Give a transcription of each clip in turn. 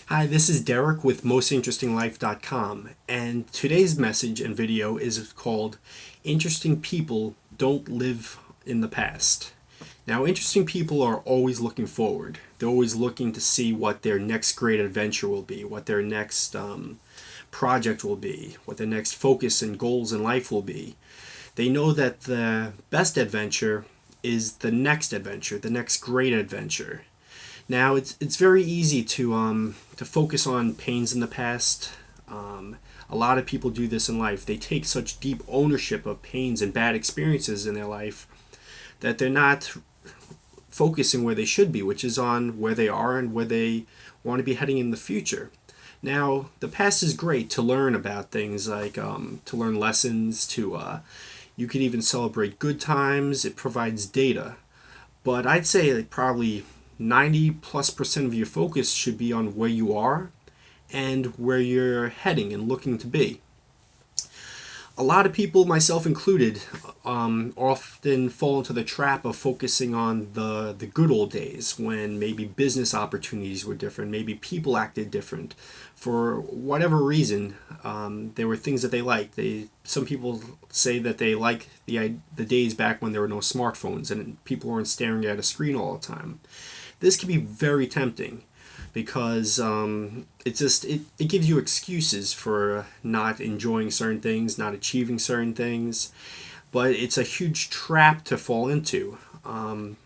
Hi, this is Derek with MostInterestingLife.com, and today's message and video is called Interesting People Don't Live in the Past. Now, interesting people are always looking forward. They're always looking to see what their next great adventure will be, what their next project will be, what their next focus and goals in life will be. They know that the best adventure is the next adventure, the next great adventure. Now it's very easy to focus on pains in the past. A lot of people do this in life. They take such deep ownership of pains and bad experiences in their life that they're not focusing where they should be, which is on where they are and where they want to be heading in the future. Now, the past is great to learn about things like to learn lessons, you could even celebrate good times. It provides data. But I'd say like probably 90+% of your focus should be on where you are and where you're heading and looking to be. A lot of people, myself included, often fall into the trap of focusing on the good old days when maybe business opportunities were different, maybe people acted different. For whatever reason, there were things that they liked. Some people say that they like the days back when there were no smartphones and people weren't staring at a screen all the time. This can be very tempting because it gives you excuses for not enjoying certain things, not achieving certain things, but it's a huge trap to fall into. And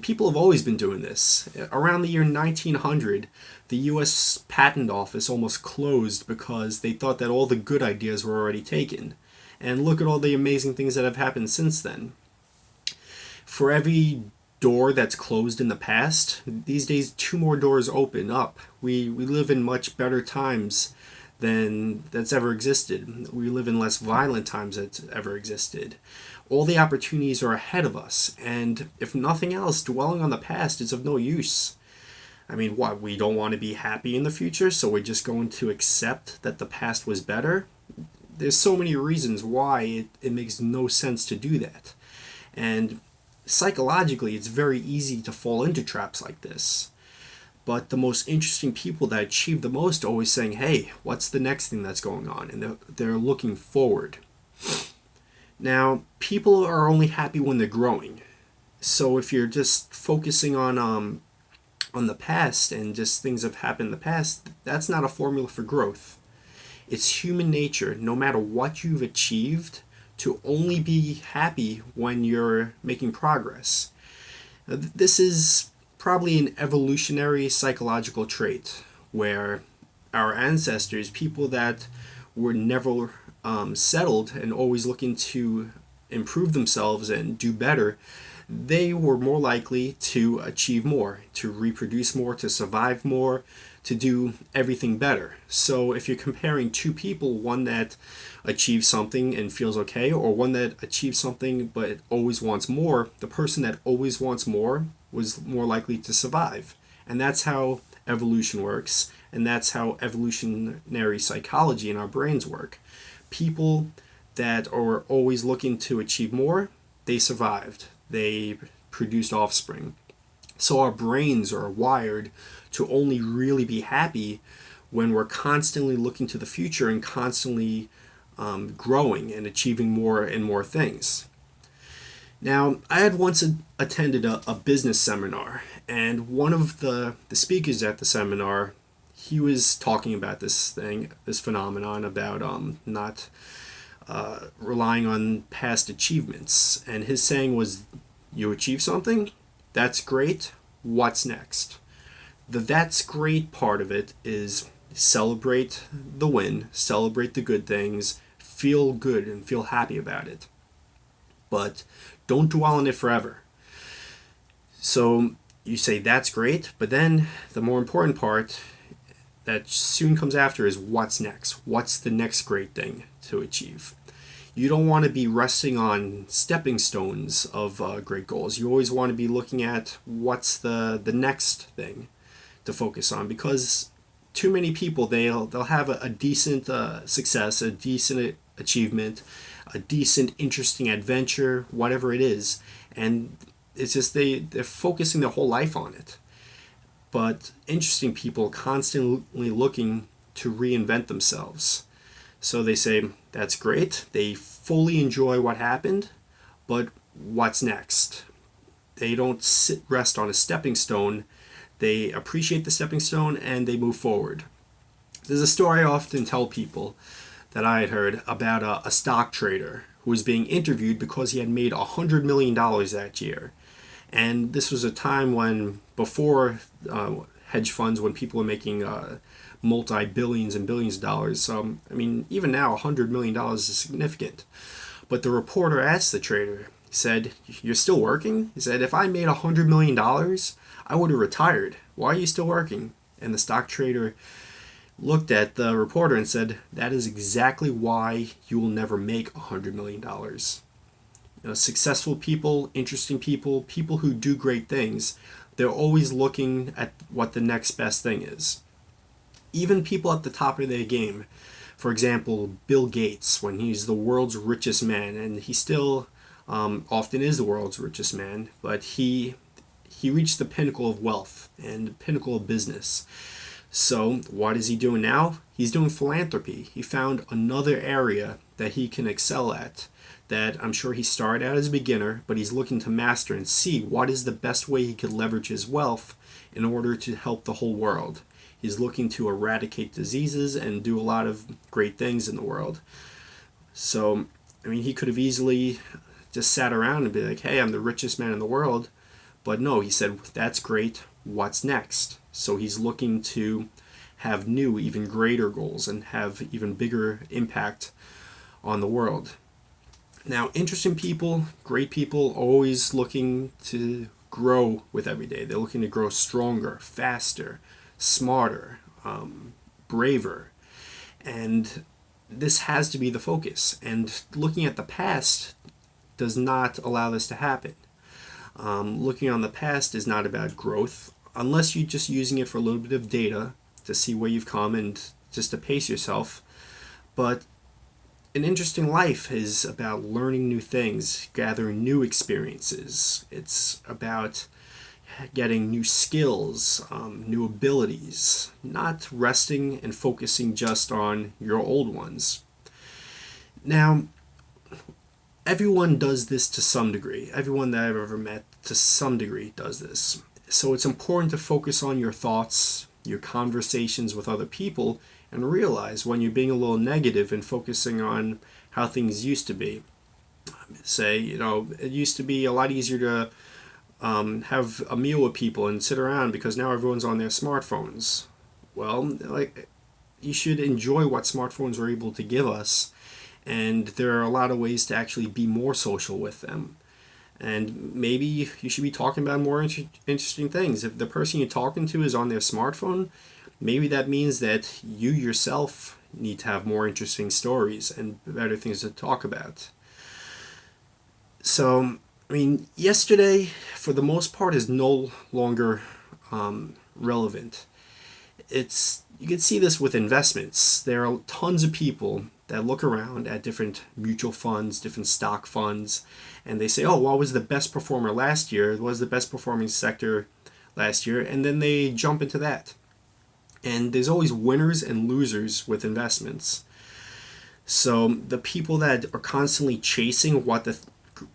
people have always been doing this. Around the year 1900, the U.S. Patent Office almost closed because they thought that all the good ideas were already taken. And look at all the amazing things that have happened since then. For every door that's closed in the past, these days two more doors open up. We live in much better times than that's ever existed. We live in less violent times that's ever existed. All the opportunities are ahead of us, and if nothing else, dwelling on the past is of no use. I mean, what, we don't want to be happy in the future, so we're just going to accept that the past was better? There's so many reasons why it makes no sense to do that. And psychologically, it's very easy to fall into traps like this. But the most interesting people that achieve the most are always saying, hey, what's the next thing that's going on? And they're looking forward. Now, people are only happy when they're growing. So if you're just focusing on the past and just things that have happened in the past, that's not a formula for growth. It's human nature, no matter what you've achieved, to only be happy when you're making progress. This is probably an evolutionary psychological trait where our ancestors, people that were never settled and always looking to improve themselves and do better, they were more likely to achieve more, to reproduce more, to survive more, to do everything better. So if you're comparing two people, one that achieves something and feels okay, or one that achieves something but always wants more, the person that always wants more was more likely to survive. And that's how evolution works, and that's how evolutionary psychology in our brains work. People that are always looking to achieve more, they survived. They produced offspring. So our brains are wired to only really be happy when we're constantly looking to the future and constantly growing and achieving more and more things. Now, I had once attended a business seminar, and one of the speakers at the seminar, he was talking about this phenomenon about not relying on past achievements. And his saying was, you achieve something, that's great, what's next? The that's great part of it is celebrate the win, celebrate the good things, feel good and feel happy about it. But don't dwell on it forever. So you say that's great, but then the more important part that soon comes after is what's next? What's the next great thing to achieve? You don't want to be resting on stepping stones of great goals. You always want to be looking at what's the next thing to focus on, because too many people, they'll have a decent success, a decent achievement, a decent interesting adventure, whatever it is, and it's just they're focusing their whole life on it. but interesting people constantly looking to reinvent themselves. So they say, that's great. They fully enjoy what happened, but what's next? They don't rest on a stepping stone. They appreciate the stepping stone and they move forward. There's a story I often tell people that I had heard about a stock trader who was being interviewed because he had made $100 million that year. And this was a time when, before hedge funds, when people were making multi-billions and billions of dollars. So, I mean, even now, $100 million is significant. But the reporter asked the trader, he said, "You're still working?" He said, "If I made $100 million, I would have retired. Why are you still working?" And the stock trader looked at the reporter and said, "That is exactly why you will never make $100 million. You know, successful people, interesting people, people who do great things, they're always looking at what the next best thing is. Even people at the top of their game, for example, Bill Gates, when he's the world's richest man, and he still often is the world's richest man, but he reached the pinnacle of wealth and the pinnacle of business. So what is he doing now? He's doing philanthropy. He found another area that he can excel at, that I'm sure he started out as a beginner, but he's looking to master and see what is the best way he could leverage his wealth in order to help the whole world. He's looking to eradicate diseases and do a lot of great things in the world. So, I mean, he could have easily just sat around and be like, hey, I'm the richest man in the world. But no, he said, that's great. What's next? So he's looking to have new, even greater goals and have even bigger impact on the world. Now, interesting people, great people, always looking to grow with every day. They're looking to grow stronger, faster, smarter, braver. And this has to be the focus. And looking at the past does not allow this to happen. Looking on the past is not about growth, unless you're just using it for a little bit of data to see where you've come and just to pace yourself. But an interesting life is about learning new things, gathering new experiences. It's about getting new skills, new abilities, not resting and focusing just on your old ones. Now, everyone does this to some degree. Everyone that I've ever met to some degree does this. So it's important to focus on your thoughts, your conversations with other people, and realize when you're being a little negative and focusing on how things used to be. Say, it used to be a lot easier to have a meal with people and sit around because now everyone's on their smartphones. Well, you should enjoy what smartphones are able to give us, and there are a lot of ways to actually be more social with them. And maybe you should be talking about more interesting things. If the person you're talking to is on their smartphone, maybe that means that you yourself need to have more interesting stories and better things to talk about. So, I mean, yesterday, for the most part, is no longer relevant. You can see this with investments. There are tons of people that look around at different mutual funds, different stock funds, and they say, oh, what was the best performer last year? What was the best performing sector last year? And then they jump into that. And there's always winners and losers with investments. So the people that are constantly chasing what the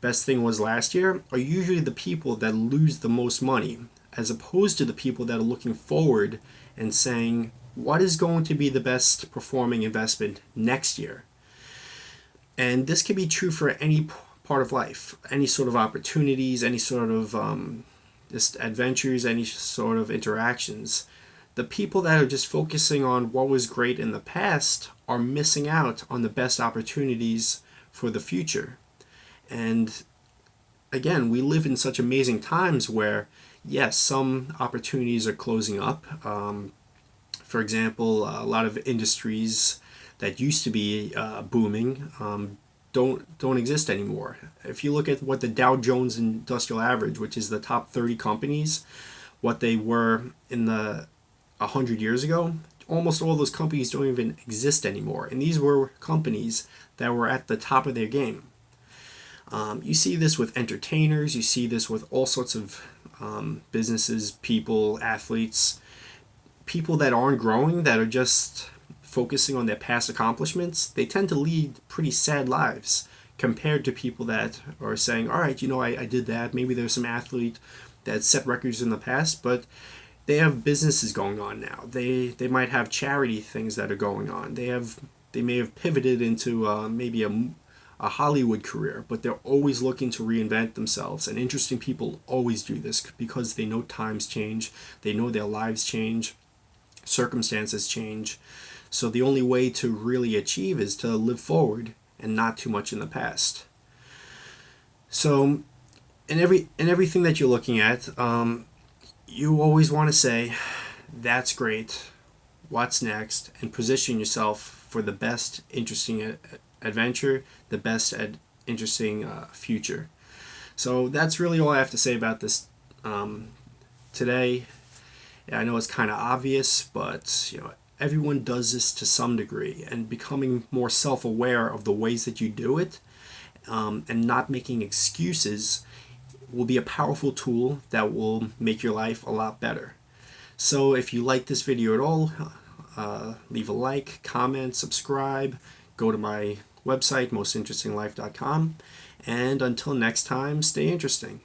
best thing was last year are usually the people that lose the most money, as opposed to the people that are looking forward and saying, what is going to be the best performing investment next year? And this can be true for any part of life, any sort of opportunities, any sort of just adventures, any sort of interactions. The people that are just focusing on what was great in the past are missing out on the best opportunities for the future. And again, we live in such amazing times where, yes, some opportunities are closing up. For example, a lot of industries that used to be booming don't exist anymore. If you look at what the Dow Jones Industrial Average, which is the top 30 companies, what they were in the 100 years ago, almost all those companies don't even exist anymore. And these were companies that were at the top of their game. You see this with entertainers. You see this with all sorts of businesses, people, athletes, people that aren't growing, that are just focusing on their past accomplishments, they tend to lead pretty sad lives compared to people that are saying, all right, I did that. Maybe there's some athlete that set records in the past, but they have businesses going on now. They might have charity things that are going on. They may have pivoted into maybe a Hollywood career, but they're always looking to reinvent themselves. And interesting people always do this because they know times change, they know their lives change, circumstances change. So the only way to really achieve is to live forward and not too much in the past. So in everything that you're looking at, you always want to say, "That's great. What's next?" and position yourself for the best interesting adventure, the best interesting future. So that's really all I have to say about this today. I know it's kind of obvious, but everyone does this to some degree, and becoming more self-aware of the ways that you do it, and not making excuses, will be a powerful tool that will make your life a lot better. So if you like this video at all, leave a like, comment, subscribe, go to my website, mostinterestinglife.com, and until next time, stay interesting.